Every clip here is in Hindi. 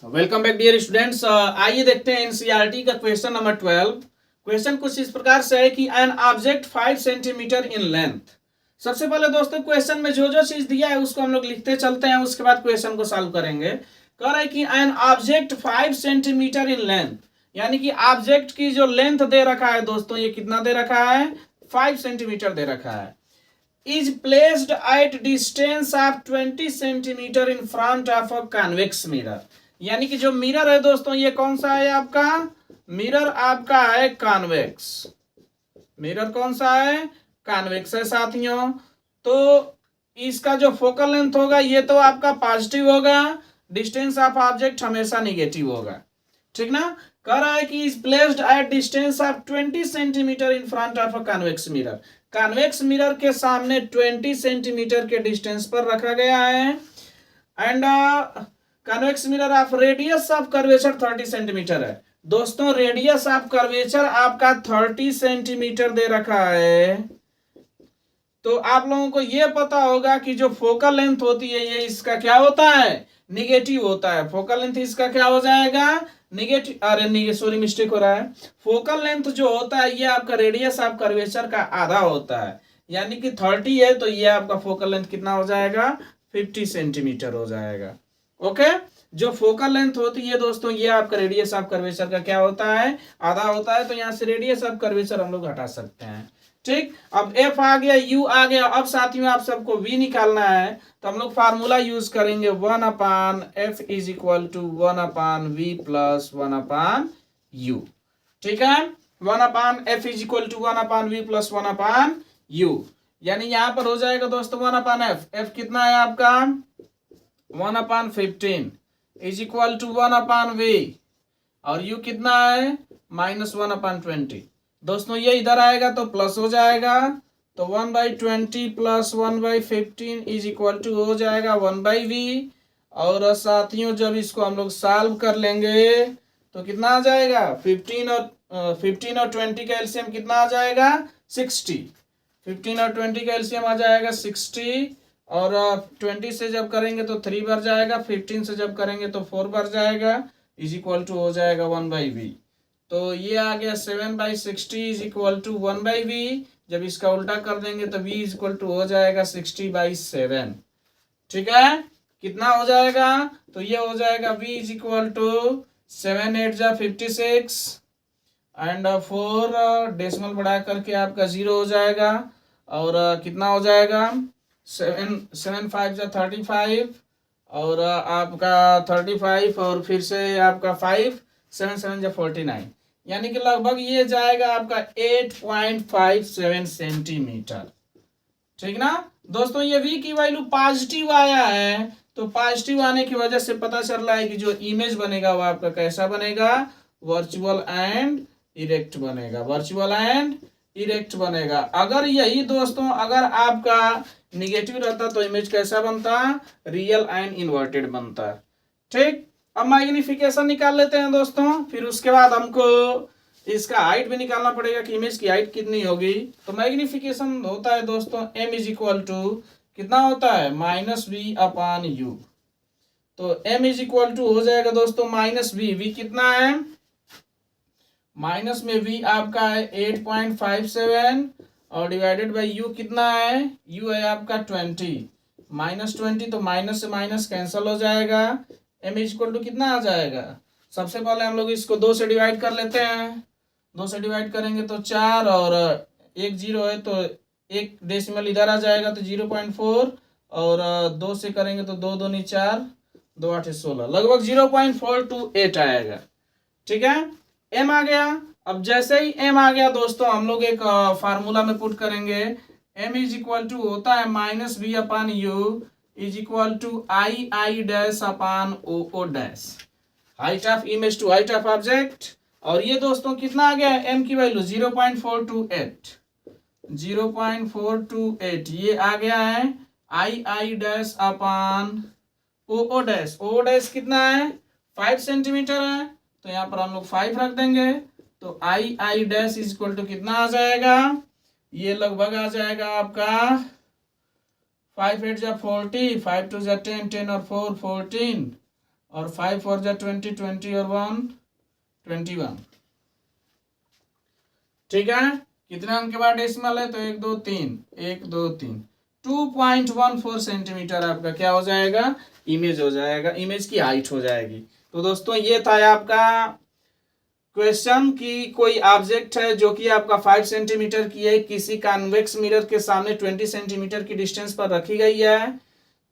Welcome back dear students. आइए देखते हैं एनसीईआरटी का क्वेश्चन नंबर 12। क्वेश्चन कुछ इस प्रकार से है कि an object 5 centimetre in length. सबसे पहले दोस्तों क्वेश्चन में जो जो चीज दिया है उसको हम लोग लिखते चलते हैं, उसके बाद क्वेश्चन को सॉल्व करेंगे। कह रहा है कि an object 5 centimetre in length, यानी कि ऑब्जेक्ट की जो लेंथ दे रखा है दोस्तों, ये कितना दे रखा है, 5 सेंटीमीटर दे रखा है। Is placed at distance of 20 centimetre in front of a convex mirror. यानी कि जो मिरर है दोस्तों, ये कौन सा है आपका, मिरर आपका है कॉन्वेक्स। मिरर कौन सा है, कॉन्वेक्स है साथियों। तो इसका जो फोकल लेंथ होगा ये तो आपका पॉजिटिव होगा, डिस्टेंस ऑफ ऑब्जेक्ट हमेशा निगेटिव होगा, ठीक ना। कह रहा है कि is placed at distance of 20 centimetre in front of a convex mirror. Convex mirror के सामने 20 सेंटीमीटर के डिस्टेंस पर रखा गया है। And convex mirror of radius of curvature 30 centimetre है। दोस्तों रेडियस ऑफ कर्वेचर आपका 30 सेंटीमीटर दे रखा है। तो आप लोगों को यह पता होगा कि जो फोकल लेंथ होती है ये इसका क्या होता है, निगेटिव होता है। फोकल लेंथ इसका क्या हो जाएगा, निगेटिव। अरे सॉरी मिस्टेक हो रहा है। फोकल लेंथ जो होता है ये आपका रेडियस ऑफ कर्वेचर का आधा होता है, यानी कि 30 है तो ये आपका फोकल लेंथ कितना हो जाएगा, 50 सेंटीमीटर हो जाएगा। ओके, जो फोकल लेंथ होती है दोस्तों ये आपका रेडियस ऑफ कर्वेचर का क्या होता है, आधा होता है। तो यहाँ से रेडियस ऑफ कर्वेचर हम लोग हटा सकते हैं, ठीक। अब एफ आ गया, यू आ गया। अब साथियों आप सबको वी निकालना है, तो हम लोग फार्मूला यूज करेंगे 1/f is equal to 1/v plus 1/u, ठीक है। 1/f is equal to 1/v plus 1/u, यानी यहां पर हो जाएगा दोस्तों 1/f। f कितना है आपका 1/15 इज इक्वल टू 1/v, और u कितना है -1/20। दोस्तों ये इधर आएगा तो प्लस हो जाएगा, तो 1/20 प्लस 1/15 इज इक्वल टू हो जाएगा 1/v। और साथियों जब इसको हम लोग सॉल्व कर लेंगे तो कितना आ जाएगा, 15 और 20 का एलसीएम कितना आ जाएगा, 60। 15 और 20 का एलसीएम आ जाएगा 60, और 20 से जब करेंगे तो 3 बढ़ जाएगा, 15 से जब करेंगे तो 4 बढ़ जाएगा, इज इक्वल टू हो जाएगा 1/v। तो ये आ गया 7/60 इज इक्वल टू 1/v। जब इसका उल्टा कर देंगे तो v इज इक्वल टू हो जाएगा 60/7, ठीक है। कितना हो जाएगा, तो ये हो जाएगा v इज इक्वल टू 7 8 जा 56, एंड 4 डेसिमल बढ़ा करके आपका 0 हो जाएगा, और कितना हो जाएगा 7 5 जा 35, और आपका 35, और फिर से आपका 5 7 7 जा 49, यानी कि लगभग ये जाएगा आपका 8.57 सेंटीमीटर, ठीक ना। दोस्तों ये v की वैल्यू पॉजिटिव आया है, तो पॉजिटिव आने की वजह से पता चल रहा है कि जो इमेज बनेगा वो आपका कैसा बनेगा, वर्चुअल एंड इरेक्ट बनेगा, वर्चुअल एंड इरेक्ट बनेगा। अगर यही दोस्तों अगर आपका निगेटिव रहता तो इमेज कैसा बनता, रियल एंड इन्वर्टेड बनता, ठीक। अब मैग्निफिकेशन निकाल लेते हैं दोस्तों, फिर उसके बाद हमको इसका हाइट भी निकालना पड़ेगा कि इमेज की हाइट कितनी होगी। तो मैग्निफिकेशन होता है दोस्तों m इज इक्वल टू कितना होता है, -v/u। तो m इज इक्वल टू हो जाएगा दोस्तों -v। v कितना है, माइनस में v आपका है 8.57, और डिवाइडेड बाई u कितना है, u है आपका 20, -20, तो माइनस से माइनस कैंसिल हो जाएगा। m इज इक्वल टू कितना आ जाएगा, सबसे पहले हम लोग इसको 2 से डिवाइड कर लेते हैं। 2 से डिवाइड करेंगे तो 4, और 1 0 है तो 1 डेसिमल इधर आ जाएगा तो 0.4, और 2 से करेंगे तो 2 दूनी 4, 2 8 16, लगभग 0.428 आएगा, ठीक है। m आ गया। अब जैसे ही m आ गया दोस्तों हम लोग एक फार्मूला में पुट करेंगे। m इज इक्वल टू होता है -v/u is equal to i डैश/o dash, height of image to height of object. और ये दोस्तों कितना आ गया है, m की वैल्यू 0.428, 0.428 ये आ गया है i डैश/o डैश। o डैश कितना है, 5 सेंटीमीटर है, तो यहाँ पर हम लोग 5 रख देंगे, तो i dash is equal to कितना आ जाएगा, ये लगभग आ जाएगा आपका 5 8 जा 40, 5 2 जा 10, 10 और 4 14, और 5 4 जा 20, 20 और 1 21। ठीक है, कितने अंक के बाद डेसिमल है? तो 1 2 3, 1 2 3, 2.14 सेंटीमीटर आपका क्या हो जाएगा? इमेज हो जाएगा, इमेज की हाइट हो जाएगी। तो दोस्तों ये था आपका क्वेश्चन कि कोई ऑब्जेक्ट है जो कि आपका 5 सेंटीमीटर की है, किसी कॉन्वेक्स मिरर के सामने 20 सेंटीमीटर की डिस्टेंस पर रखी गई है।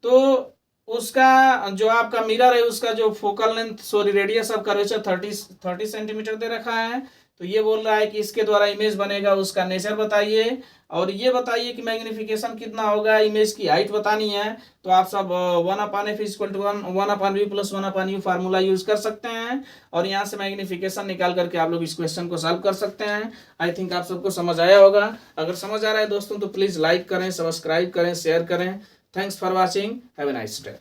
तो उसका जो आपका मिरर है उसका जो focal length sorry radius of curvature 30 centimetre दे रखा है। तो ये बोल रहा है कि इसके द्वारा इमेज बनेगा, उसका नेचर बताइए और ये बताइए कि मैग्निफिकेशन कितना होगा, इमेज की हाइट बतानी है। तो आप सब 1/f = 1/v + 1/u formula use कर सकते हैं और यहाँ से मैग्निफिकेशन निकाल करके आप लोग इस क्वेश्चन को सॉल्व कर सकते हैं। आई थिंक आप सबको समझ आया होगा। अगर समझ आ रहा है दोस्तों तो प्लीज़ लाइक करें, सब्सक्राइब करें, शेयर करें। Thanks for watching. Have a nice day.